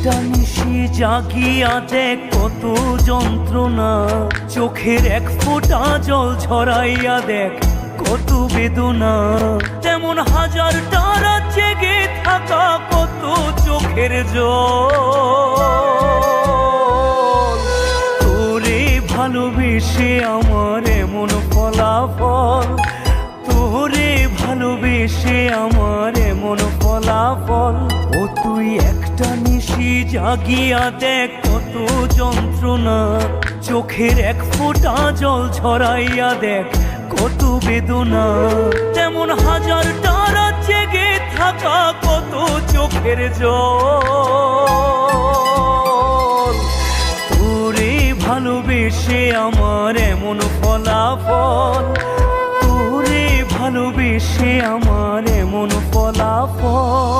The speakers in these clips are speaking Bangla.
একটা নিশি জাগিয়া দেখ কত যন্ত্রণা, চোখের এক ফোঁটা জল ঝরাইয়া দেখ কত বেদনা। তেমন হাজার তারা জেগে থাকা কত চোখের জল। তোরে ভালোবেসে আমার এমন ফলাফল, তোরে ভালোবেসে আমার এমন ফলাফল। ও তুই একটা নিশি জাগিয়া দেখ কত যন্ত্রণা, চোখের এক ফোঁটা জল ঝরাইয়া দেখ কত বেদনা। তেমন হাজার তারা জেগে থাকা কত চোখের জল। তোরে ভালোবেসে আমার এমন ফলাফল, তোরে ভালোবেসে আমার এমন ফলাফল।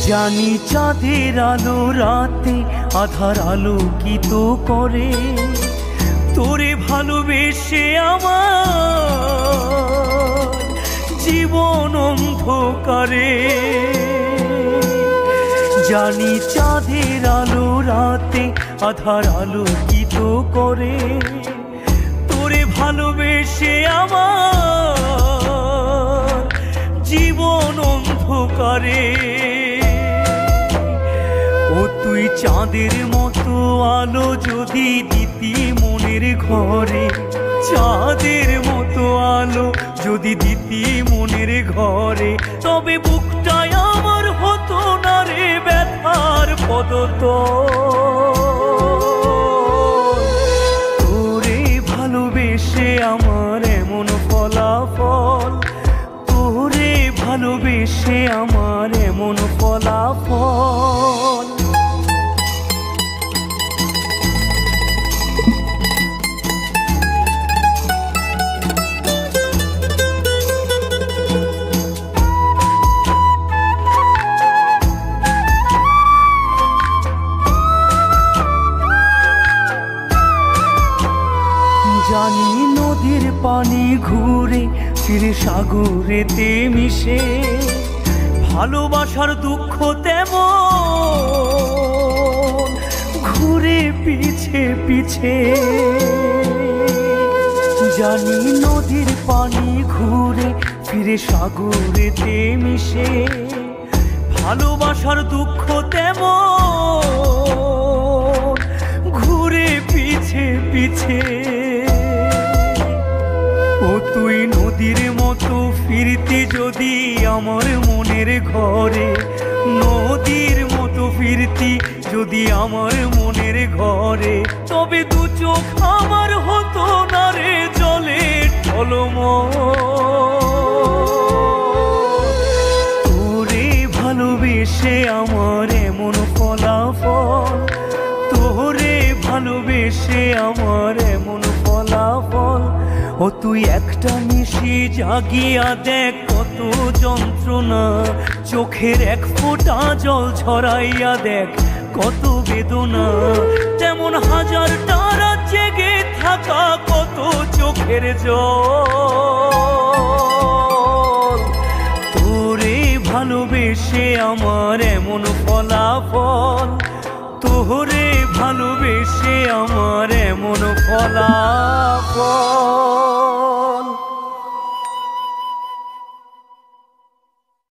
জানি চাঁদের আলো রাতে আধার আলোকিত করে, তোরে ভালোবেসে আমার জীবন অন্ধকারে। জানি চাঁদের আলো রাতে আধার আলোকিত করে, তোরে ভালোবেসে আমার জীবন অন্ধকারে। ও তুই চাঁদের মতো আলো যদি দিতি মনের ঘরে, চাঁদের মতো আলো যদি দিতি মনের ঘরে, তবে বুকটাই আমার হতো না রে ব্যথার পদতল। তোরে ভালোবেসে আমার এমন ফলাফল, তোরে ভালোবেসে আমার এমন ফলাফল। জানি নদীর পানি ঘুরে ফিরে সাগরেতে মিশে, ভালোবাসার দুঃখ তেমন ঘুরে পিছে পিছে। জানি নদীর পানি ঘুরে ফিরে সাগরেতে মিশে, ভালোবাসার দুঃখ তেমন ঘুরে পিছে পিছে। ও তুই নদীর মতো ফিরতি যদি আমার মনের ঘরে, নদীর মতো ফিরতি যদি আমার মনের ঘরে, তবে দু চোখ আমার হতো না রে জলে টলমল। তোরে ভালোবেসে আমার এমন ফলাফল, তোরে ভালোবেসে আমার এমন ফলাফল। ও তুই একটা নিশি জাগিয়া দেখ কত যন্ত্রণা, চোখের এক ফোঁটা জল ঝরাইয়া দেখ কত বেদনা। তেমন হাজার তারা জেগে থাকা কত চোখের জল। তোরে ভালোবেসে আমার এমন ফলাফল, তোরে ভালোবেসে আমার এমন ফলাফল।